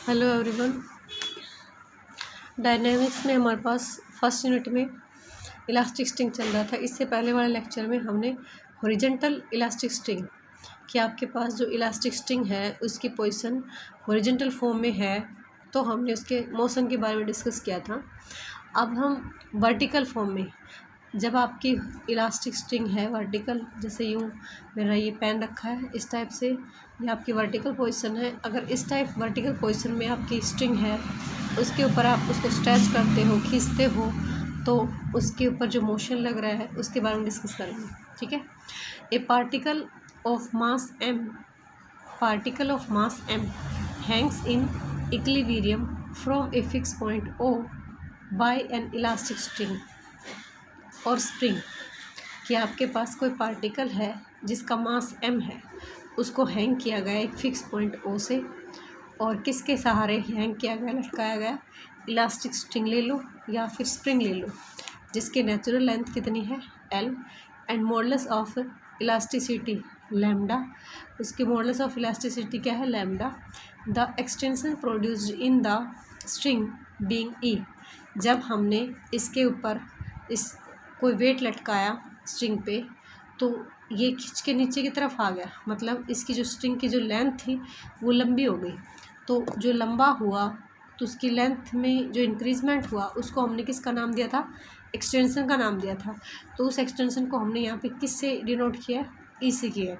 Hello everyone. Dynamics में हमारे पास first unit में इलास्टिक स्ट्रिंग चल रहा था। इससे पहले वाले लेक्चर में हमने हॉरिजॉन्टल इलास्टिक स्ट्रिंग कि आपके पास जो इलास्टिक स्ट्रिंग है उसकी पोजीशन हॉरिजॉन्टल फॉर्म में है, तो हमने उसके मोशन के बारे में डिस्कस किया था। अब हम वर्टिकल फॉर्म में, जब आपकी इलास्टिक स्ट्रिंग है वर्टिकल, जैसे यूँ मेरा ये पेन रखा है इस टाइप से, ये आपकी वर्टिकल पोजीशन है। अगर इस टाइप वर्टिकल पोजीशन में आपकी स्ट्रिंग है, उसके ऊपर आप उसको स्ट्रेच करते हो, खींचते हो, तो उसके ऊपर जो मोशन लग रहा है उसके बारे में डिस्कस करेंगे। ठीक है। A particle of mass m hangs in equilibrium from a fix point O by an elastic string और स्प्रिंग। कि आपके पास कोई पार्टिकल है जिसका मास m है, उसको हैंग किया गया एक फिक्स पॉइंट O से, और किसके सहारे हैंग किया गया, लटकाया गया, इलास्टिक स्ट्रिंग ले लो या फिर स्प्रिंग ले लो, जिसकी नेचुरल लेंथ कितनी है L, and modulus of elasticity lambda. उसकी मॉडुलस ऑफ इलास्टिसिटी क्या है, lambda. The extension produced in the string being E। जब हमने इसके ऊपर इस कोई वेट लटकाया स्ट्रिंग पे, तो ये खींच के नीचे की तरफ आ गया, मतलब इसकी जो स्ट्रिंग की जो लेंथ थी वो लंबी हो गई। तो जो लंबा हुआ तो उसकी लेंथ में जो इंक्रीजमेंट हुआ उसको हमने किसका नाम दिया था, एक्सटेंशन का नाम दिया था। तो उस एक्सटेंशन को हमने यहाँ पे किससे डिनोट किया, ई से किया।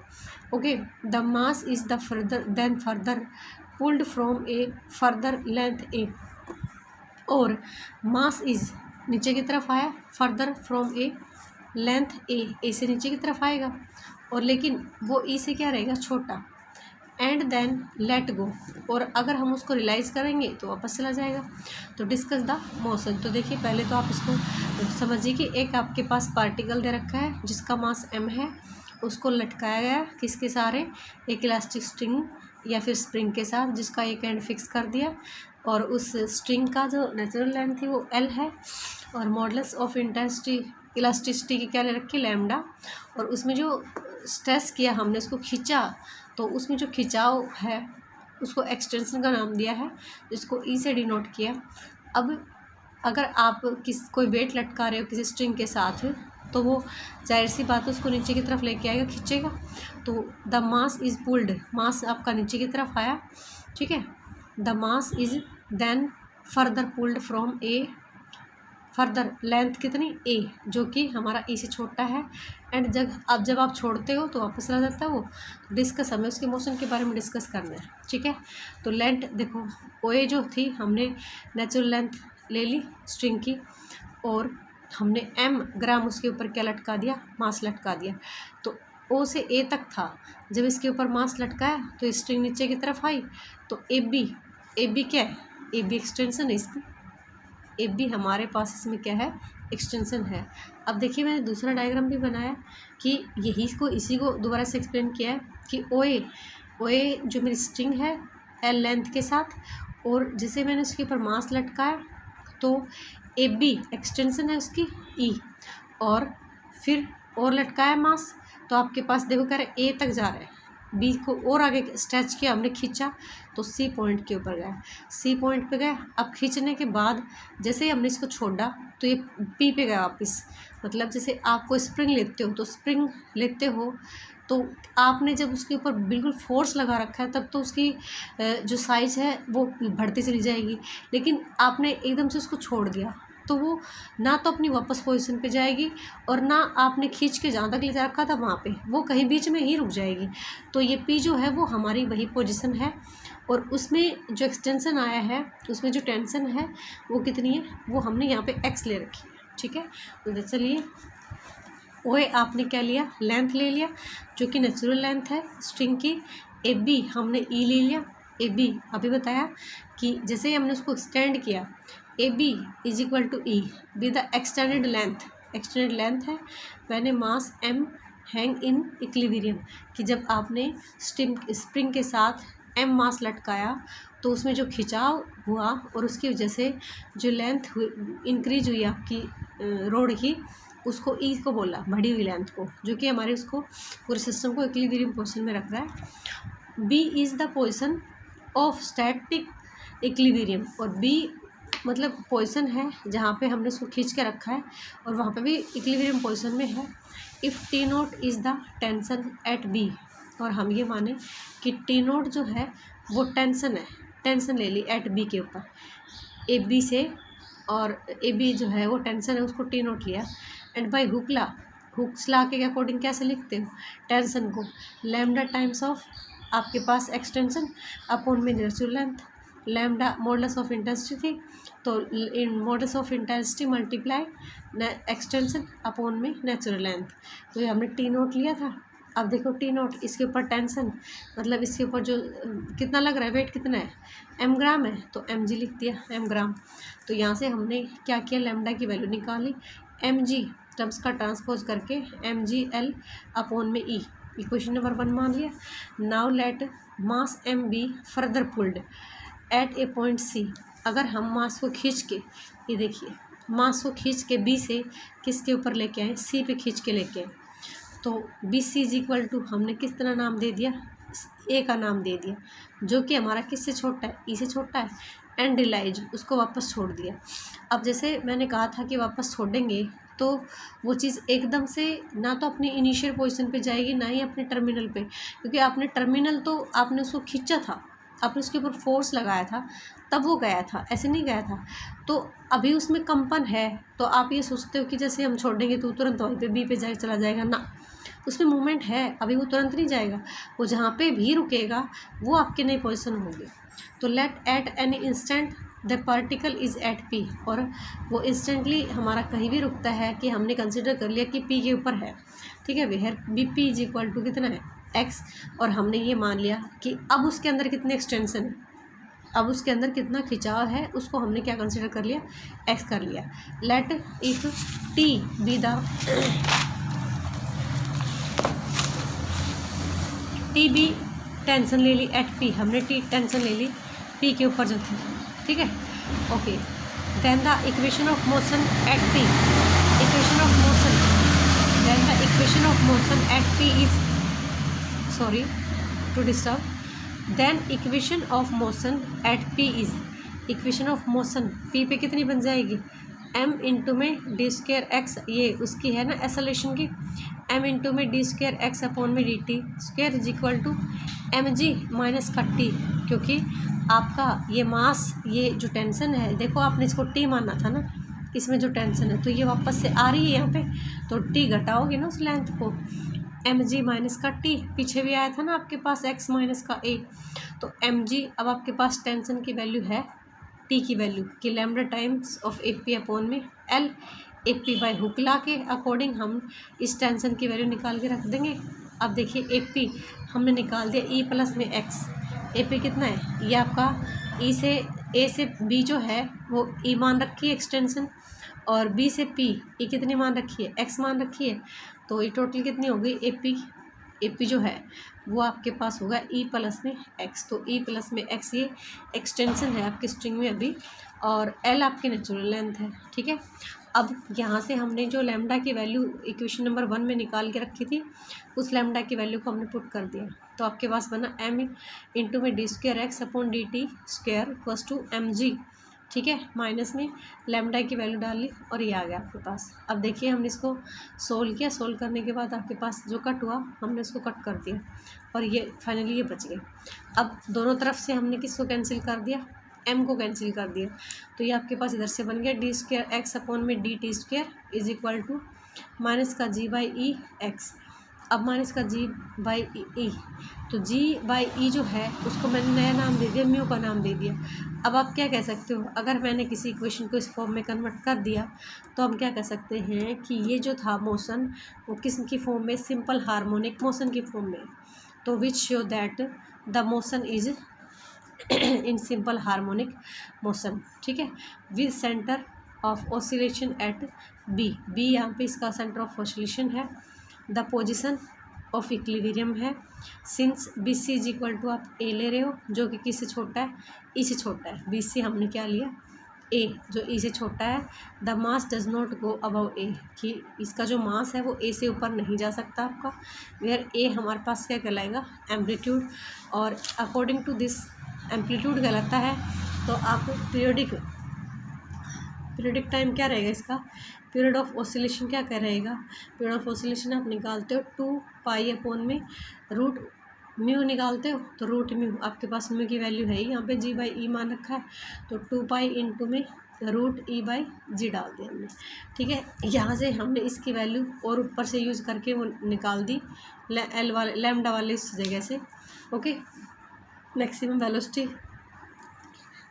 Okay. The mass is the further pulled from A further length a, और मास इज़ नीचे की तरफ आया, further from a length a से नीचे की तरफ आएगा, और लेकिन वो ई से क्या रहेगा, छोटा। एंड देन लेट गो, और अगर हम उसको रियलाइज करेंगे तो वापस चला जाएगा। तो डिस्कस द मोशन। तो देखिए, पहले तो आप इसको समझिए कि एक आपके पास पार्टिकल दे रखा है जिसका मास m है, उसको लटकाया गया किसके सहारे, एक इलास्टिक स्ट्रिंग या फिर स्प्रिंग के साथ, जिसका एक एंड फिक्स कर दिया, और उस स्ट्रिंग का जो नेचुरल लेंथ थी वो L है, और मॉडुलस ऑफ इलास्टिसिटी की क्या ले रखी, लैम्डा। और उसमें जो स्ट्रेस किया हमने, उसको खींचा, तो उसमें जो खिंचाव है उसको एक्सटेंशन का नाम दिया है, जिसको ई से डिनोट किया। अब अगर आप कोई वेट लटका रहे हो किसी स्ट्रिंग के साथ, तो वो जाहिर सी बात है उसको नीचे की तरफ लेके आएगा, खींचेगा। तो the mass is pulled, mass आपका नीचे की तरफ आया। ठीक है। The mass is then further pulled from A, further length कितनी ए, जो कि हमारा ई से छोटा है, एंड जब आप छोड़ते हो तो वापस आ जाता है वो। डिस्कस हमें उसके मोशन के बारे में डिस्कस करना है। ठीक है। तो लेंथ देखो, ओ ए जो थी हमने नेचुरल लेंथ ले ली स्ट्रिंग की, और हमने m ग्राम उसके ऊपर क्या लटका दिया, मास लटका दिया। तो ओ से ए तक था, जब इसके ऊपर मास लटकाया तो स्ट्रिंग नीचे की तरफ आई, तो ए बी क्या है, ए बी एक्सटेंशन है इसकी, ए बी हमारे पास इसमें क्या है, एक्सटेंशन है। अब देखिए, मैंने दूसरा डायग्राम भी बनाया कि इसी को दोबारा से एक्सप्लेन किया है कि ओ ए जो मेरी स्ट्रिंग है L लेंथ के साथ, और जैसे मैंने उसके ऊपर मास लटकाया तो ए बी एक्सटेंशन है उसकी ई, और फिर और लटकाया मास, तो आपके पास देखो कह रहे ए तक जा रहा है, बी को और आगे स्ट्रेच किया हमने, खींचा तो सी पॉइंट के ऊपर गया, सी पॉइंट पे गया। अब खींचने के बाद जैसे ही हमने इसको छोड़ा तो ये पी पे गया वापस। मतलब जैसे आप कोई स्प्रिंग लेते हो, तो स्प्रिंग लेते हो तो आपने जब उसके ऊपर बिल्कुल फोर्स लगा रखा है, तब तो उसकी जो साइज़ है वो बढ़ती चली जाएगी, लेकिन आपने एकदम से उसको छोड़ दिया तो वो ना तो अपनी वापस पोजीशन पे जाएगी, और ना आपने खींच के जहाँ तक ले जा रखा था वहाँ पे, वो कहीं बीच में ही रुक जाएगी। तो ये पी जो है वो हमारी वही पोजीशन है, और उसमें जो एक्सटेंशन आया है उसमें जो टेंशन है वो कितनी है, वो हमने यहाँ पे एक्स ले रखी है। ठीक है। तो चलिए, ओ ए आपने क्या लिया, लेंथ ले लिया जो कि नेचुरल लेंथ है स्ट्रिंग की। ए बी हमने ई ले लिया। ए बी अभी बताया कि जैसे ही हमने उसको एक्सटेंड किया, A B is equal to E with the extended length है, मैंने mass m hang in equilibrium, कि जब आपने स्प्रिंग के साथ m मास लटकाया तो उसमें जो खिंचाव हुआ और उसकी वजह से जो लेंथ इंक्रीज हुई आपकी रोड की, उसको ई को बोला, बढ़ी हुई लेंथ को, जो कि हमारे उसको पूरे सिस्टम को इक्विलिब्रियम पोजीशन में रख रहा है। B is the position of static equilibrium, और बी मतलब पोजीशन है जहाँ पे हमने उसको खींच के रखा है और वहाँ पे भी इक्विलिब्रियम पोजीशन में है। If T nought is the tension at B, और हम ये माने कि टी नोट जो है वो टेंशन है, टेंशन ले ली एट बी के ऊपर, ए बी से, और ए बी जो है वो टेंशन है, उसको टी नोट लिया। एंड बाय हुक्स लॉ के अकॉर्डिंग कैसे लिखते हो टेंशन को, लैम्डा टाइम्स ऑफ आपके पास एक्सटेंशन अपॉन में natural length, lambda modulus of intensity थी तो इन modulus of intensity multiply extension upon में नेचुरल लेंथ, तो ये हमने टी नोट लिया था। अब देखो टी नोट, इसके ऊपर टेंशन मतलब इसके ऊपर जो कितना लग रहा है, वेट कितना है, एम ग्राम है, तो एम जी लिख दिया, एम ग्राम। तो यहाँ से हमने क्या किया, लैम्डा की वैल्यू निकाली, एम जी टर्म्स का ट्रांसपोज करके एम जी एल अपॉन में ई, इक्वेशन नंबर 1 मान लिया। Now let mass M be further pulled at a point C, अगर हम मास को खींच के, ये देखिए मास को खींच के बी से किसके ऊपर लेके आए, सी पे खींच के लेके आए, तो B C is equal to हमने किस तरह नाम दे दिया, ए का नाम दे दिया, जो कि हमारा किससे छोटा है, ई से छोटा है, एंड रिलाइज उसको वापस छोड़ दिया। अब जैसे मैंने कहा था कि वापस छोड़ेंगे तो वो चीज़ एकदम से ना तो अपनी इनिशियल पोजीशन पे जाएगी, ना ही अपने टर्मिनल पे, क्योंकि आपने टर्मिनल तो आपने उसको खींचा था, आपने उसके ऊपर फोर्स लगाया था तब वो गया था, ऐसे नहीं गया था। तो अभी उसमें कंपन है, तो आप ये सोचते हो कि जैसे हम छोड़ेंगे तो तुरंत वहीं पे बी पे जाए चला जाएगा, ना, उसमें मूवमेंट है, अभी वो तुरंत नहीं जाएगा, वो जहाँ पे भी रुकेगा वो आपकी नई पोजीशन होगी। तो let at any instant the particle is at P, और वो इंस्टेंटली हमारा कहीं भी रुकता है कि हमने कंसिडर कर लिया कि पी के ऊपर है, ठीक है, where B P is equal to कितना है, एक्स, और हमने ये मान लिया कि अब उसके अंदर कितने एक्सटेंशन है, अब उसके अंदर कितना खिंचाव है, उसको हमने क्या कंसिडर कर लिया, एक्स कर लिया। Let if T be the T B tension ले ली एट पी, हमने टी टेंशन ले ली पी के ऊपर जो थी, ठीक है, okay. Then the equation of motion at P, equation of motion, then the equation of motion at P is, sorry to disturb, then equation of motion at P is, equation of motion P पे कितनी बन जाएगी, M into में D square x, ये उसकी है ना oscillation की, एम इंटू में डी स्क्वायर एक्स अपॉन में D T square is equal to M G minus का टी, क्योंकि आपका ये मास, ये जो टेंशन है, देखो आपने इसको टी माना था ना, इसमें जो टेंशन है तो ये वापस से आ रही है यहाँ पे, तो टी घटाओगे ना उस लेंथ को, एम जी माइनस का टी, पीछे भी आया था ना आपके पास एक्स माइनस का ए, तो एम जी, अब आपके पास टेंशन की वैल्यू है टी की वैल्यू कि lambda times of a p upon में l, a p by Hooke law के अकॉर्डिंग हम इस टेंशन की वैल्यू निकाल के रख देंगे। अब देखिए ए पी हमने निकाल दिया ई प्लस में एक्स, ए पी कितना है, ये आपका ई से ए से बी जो है वो ई मान रखी है एक्सटेंशन, और बी से पी ये कितनी मान रखी है, एक्स मान रखी है, तो ये टोटल कितनी हो गई, ए पी जो है वो आपके पास होगा ई प्लस में एक्स, तो ई प्लस में एक्स ये एक्सटेंशन है आपकी स्ट्रिंग में अभी, और एल आपकी नेचुरल लेंथ है, ठीक है। अब यहाँ से हमने जो लैम्डा की वैल्यू इक्वेशन नंबर 1 में निकाल के रखी थी, उस लैम्डा की वैल्यू को हमने पुट कर दिया, तो आपके पास बना एम इंटू में D square X upon D T square equals to M G, ठीक है, माइनस में लैम्डा की वैल्यू डाल ली और ये आ गया आपके पास। अब देखिए हमने इसको सोल्व किया, सोल्व करने के बाद आपके पास जो कट हुआ हमने उसको कट कर दिया और ये फाइनली ये बच गए। अब दोनों तरफ से हमने किसको कैंसिल कर दिया, एम को कैंसिल कर दिया, तो ये आपके पास इधर से बन गया डी स्क्वायर एक्स अपॉन में D T square is equal to minus का जी बाई ई एक्स, अब माइनस का जी बाई ई, तो जी बाई ई जो है उसको मैंने नया नाम दे दिया, म्यू का नाम दे दिया। अब आप क्या कह सकते हो, अगर मैंने किसी इक्वेशन को इस फॉर्म में कन्वर्ट कर दिया तो हम क्या कह सकते हैं कि ये जो था मोशन वो किस की फॉर्म में, सिंपल हार्मोनिक मोशन की फॉर्म में, तो which show that the motion is in simple harmonic motion, ठीक है, with centre of oscillation at B, B यहाँ पे इसका सेंटर ऑफ ऑसिलेशन है, द पोजिशन ऑफ इक्विलिब्रियम है, since B C is equal to आप ए ले रहे हो जो कि किससे छोटा है, ई से छोटा है, बी सी हमने क्या लिया ए जो ई से छोटा है, the mass does not go above A, कि इसका जो मास है वो ए से ऊपर नहीं जा सकता आपका, वेयर ए हमारे पास क्या कहलाएगा, एम्पलीट्यूड, और अकॉर्डिंग टू दिस एम्पलीट्यूड कहलाता है तो आप पीरियोडिक टाइम क्या रहेगा इसका, पीरियड ऑफ ऑसिलेशन क्या क्या रहेगा, पीरियड ऑफ ऑसिलेशन आप निकालते हो 2π में रूट म्यू निकालते हो, तो रूट म्यू आपके पास म्यू की वैल्यू है ही यहाँ पे g/e मान रखा है, तो 2π इंटू में रूट e/g डाल दिया हमने। ठीक है, यहाँ से हमने इसकी वैल्यू और ऊपर से यूज़ करके वो निकाल दी एल वाले लैम्डा वाले इस जगह से। ओके, मैक्सिमम वेलोसिटी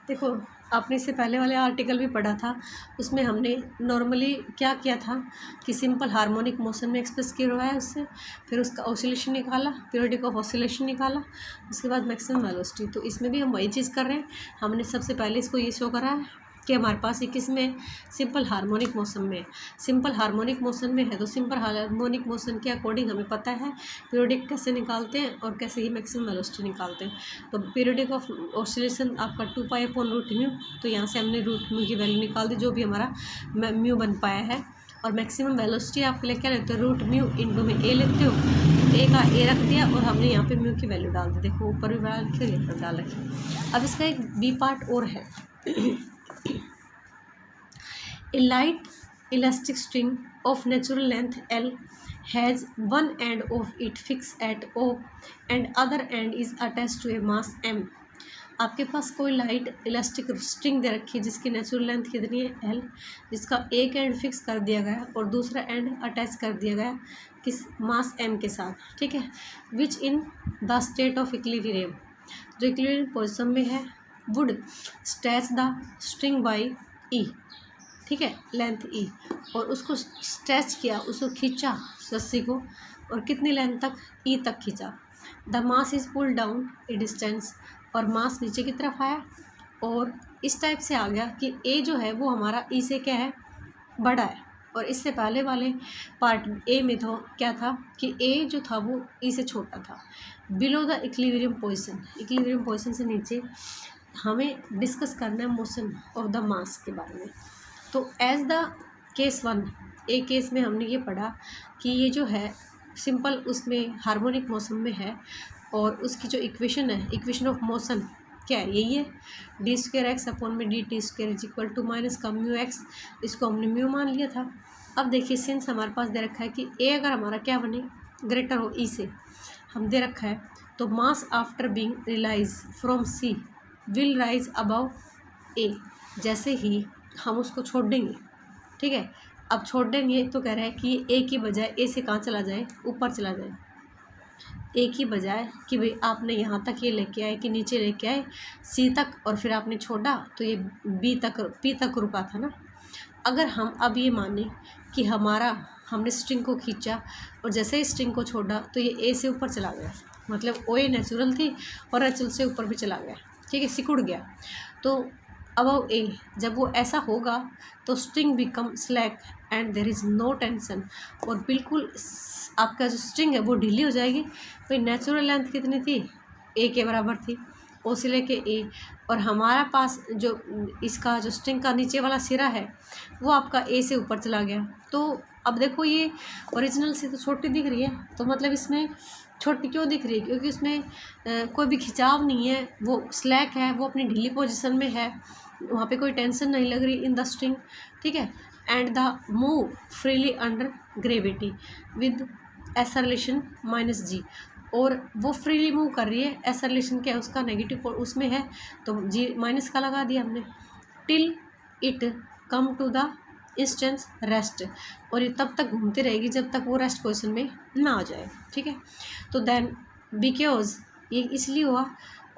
देखो आपने इससे पहले वाले आर्टिकल भी पढ़ा था, उसमें हमने नॉर्मली क्या किया था कि सिंपल हार्मोनिक मोशन में एक्सप्रेस किया हुआ है उससे, फिर उसका ऑसिलेशन निकाला, पीरियोडिक ऑफ ऑसिलेशन निकाला, उसके बाद मैक्सिमम वेलोसिटी। तो इसमें भी हम वही चीज़ कर रहे हैं, हमने सबसे पहले इसको ये शो करा है कि हमारे पास ये किस में, सिंपल हार्मोनिक मोशन में। सिंपल हार्मोनिक मोशन में है तो सिंपल हार्मोनिक मोशन के अकॉर्डिंग हमें पता है पीरियोडिक कैसे निकालते हैं और कैसे ही मैक्सिमम वेलोसिटी निकालते हैं। तो पीरियोडिक ऑफ ऑसिलेशन आपका 2π/√μ, तो यहाँ से हमने रूट म्यू की वैल्यू निकाल दी जो भी हमारा म्यू बन पाया है। और मैक्सिमम वेलोसिटी आपके लिए क्या लेते हो, रूट म्यू इंटू में ए लेते हो, ए का ए रख दिया और हमने यहाँ पे म्यू की वैल्यू डाल दी। देखो ऊपर भी बड़ा लिखे, लेकर डाल रखी। अब इसका एक बी पार्ट और है। A light elastic string of natural length L has one end of it fixed at O and other end is attached to a mass M। आपके पास कोई लाइट इलास्टिक स्ट्रिंग दे रखी है जिसकी नेचुरल लेंथ कितनी है L, जिसका एक and fix कर दिया गया और दूसरा एंड अटैच कर दिया गया किस मास M के साथ। ठीक है, which in the state of equilibrium, जो इक्विलिब्रियम पोजिशन में है, would stretch the string by E। ठीक है, लेंथ E, और उसको स्ट्रेच किया, उसको खींचा रस्सी को, और कितनी लेंथ तक, E तक खींचा। The mass is pull down a distance, और मास नीचे की तरफ आया और इस टाइप से आ गया कि A जो है वो हमारा E से क्या है, बड़ा है। और इससे पहले वाले पार्ट A में तो क्या था कि A जो था वो E से छोटा था। Below the equilibrium position, equilibrium position से नीचे हमें डिस्कस करना है मोशन ऑफ द मास के बारे में। तो एज द केस 1, एक केस में हमने ये पढ़ा कि ये जो है सिंपल उसमें हार्मोनिक मोशन में है और उसकी जो इक्वेशन है, इक्वेशन ऑफ मोशन क्या है, यही है d²x/dt² माइनस का म्यू एक्स, इसको हमने म्यू मान लिया था। अब देखिए सिंस हमारे पास दे रखा है कि ए अगर हमारा क्या बने, ग्रेटर हो ई से, हम दे रखा है, तो mass after being released from C will rise above A. जैसे ही हम उसको छोड़ देंगे, ठीक है, अब छोड़ देंगे तो कह रहा है कि ए की बजाय ए से कहाँ चला जाए, ऊपर चला जाए। ए की बजाय कि भाई आपने यहाँ तक ये लेके आए कि नीचे लेके आए सी तक, और फिर आपने छोड़ा तो ये बी तक पी तक रुका था ना। अगर हम अब ये माने कि हमने स्ट्रिंग को खींचा और जैसे ही स्ट्रिंग को छोड़ा तो ये ए से ऊपर चला गया, मतलब ओ ए नेचुरल थी और नेचुरल से ऊपर भी चला गया, ठीक है, सिकुड़ गया। तो अबव ए जब वो ऐसा होगा तो string become slack and there is no tension, और बिल्कुल आपका जो स्ट्रिंग है वो ढीली हो जाएगी। तो नेचुरल लेंथ कितनी थी, ए के बराबर थी, ओ से लेके ए, और हमारा पास जो इसका जो स्ट्रिंग का नीचे वाला सिरा है वो आपका ए से ऊपर चला गया। तो अब देखो ये ओरिजिनल से तो छोटी दिख रही है, तो मतलब इसमें छोटी क्यों दिख रही है, क्योंकि उसमें कोई भी खिंचाव नहीं है, वो स्लैक है, वो अपनी ढीली पोजीशन में है, वहाँ पे कोई टेंशन नहीं लग रही इन द स्ट्रिंग, ठीक है। And the move freely under gravity with acceleration minus g, और वो फ्रीली मूव कर रही है, एक्सेलरेशन क्या है उसका नेगेटिव उसमें है, तो जी माइनस का लगा दिया हमने, till it come to the instance rest, और ये तब तक घूमती रहेगी जब तक वो रेस्ट पोजीशन में ना आ जाए, ठीक है। तो देन बिकॉज ये इसलिए हुआ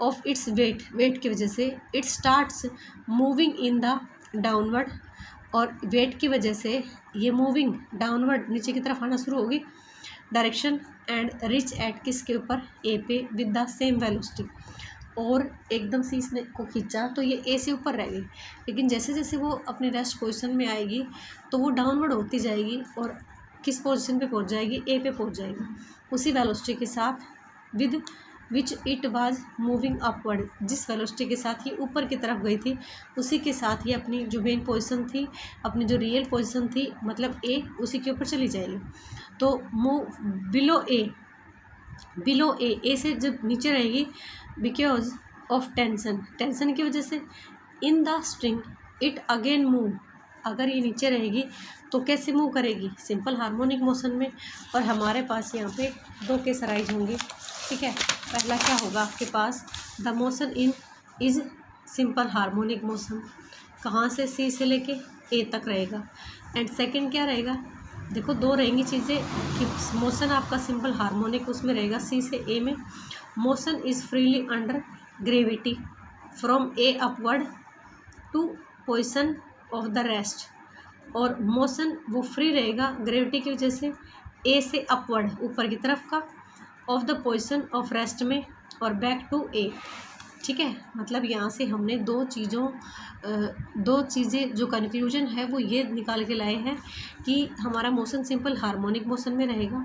ऑफ इट्स वेट की वजह से it starts moving in the downward, और वेट की वजह से ये मूविंग डाउनवर्ड नीचे की तरफ आना शुरू होगी डायरेक्शन, एंड रिच एट किसके ऊपर, ए पे विद द सेम वेलोसिटी, और एकदम से इसने को खींचा तो ये ए से ऊपर रह गई, लेकिन जैसे जैसे वो अपने रेस्ट पोजीशन में आएगी तो वो डाउनवर्ड होती जाएगी और किस पोजीशन पे पहुंच जाएगी, ए पे पहुंच जाएगी उसी वेलोसिटी के साथ with which it was moving upward, जिस वेलोसिटी के साथ ये ऊपर की तरफ गई थी उसी के साथ ये अपनी जो मेन पोजीशन थी, अपनी जो रियल पोजीशन थी मतलब ए, उसी के ऊपर चली जाएगी। तो मूव बिलो ए से जब नीचे रहेगी बिकॉज ऑफ टेंशन की वजह से, in the string it again move, अगर ये नीचे रहेगी तो कैसे मूव करेगी, सिंपल हार्मोनिक मोशन में। और हमारे पास यहाँ पे दो केस अराइज होंगे, ठीक है। पहला क्या होगा आपके पास, the motion in is simple harmonic motion, कहाँ से, सी से लेके ए तक रहेगा। एंड सेकंड क्या रहेगा, देखो दो रहेंगी चीज़ें कि मोशन आपका सिंपल हार्मोनिक उसमें रहेगा सी से ए में, motion is freely under gravity from A upward to position of the rest, और मोशन वो फ्री रहेगा ग्रेविटी की वजह से ए से अपवर्ड ऊपर की तरफ का, of the position of rest में, और बैक टू ए, ठीक है। मतलब यहाँ से हमने दो चीज़ें जो कंक्लूजन है वो ये निकाल के लाए हैं कि हमारा मोशन सिंपल हार्मोनिक मोशन में रहेगा,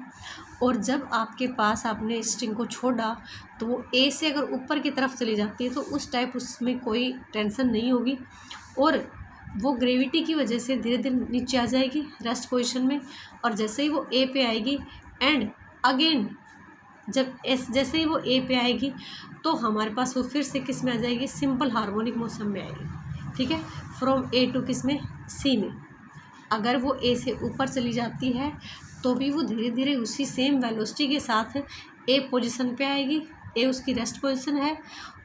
और जब आपके पास आपने स्ट्रिंग को छोड़ा तो वो ए से अगर ऊपर की तरफ चली जाती है तो उस टाइप उसमें कोई टेंशन नहीं होगी, और वो ग्रेविटी की वजह से धीरे धीरे नीचे आ जाएगी रेस्ट पोजीशन में। और जैसे ही वो ए पे आएगी एंड अगेन जैसे ही वो ए पे आएगी तो हमारे पास वो फिर से किस में आ जाएगी, सिंपल हार्मोनिक मोशन में आएगी, ठीक है। फ्रॉम ए टू किस में, सी में। अगर वो ए से ऊपर चली जाती है तो भी वो धीरे धीरे उसी सेम वेलोसिटी के साथ ए पोजीशन पे आएगी, ए उसकी रेस्ट पोजीशन है,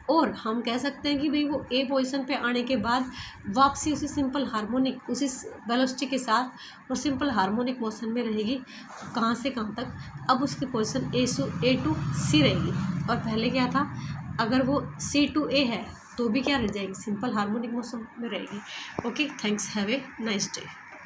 और हम कह सकते हैं कि भाई वो ए पोजीशन पे आने के बाद वापसी उसी सिंपल हार्मोनिक उसी वेलोसिटी के साथ और सिंपल हार्मोनिक मोशन में रहेगी, कहाँ से कहाँ तक। अब उसकी पोजीशन ए टू सी रहेगी, और पहले क्या था, अगर वो सी टू ए है तो भी क्या रह जाएगी, सिंपल हार्मोनिक मोशन में रहेगी। Okay, thanks, have a nice day.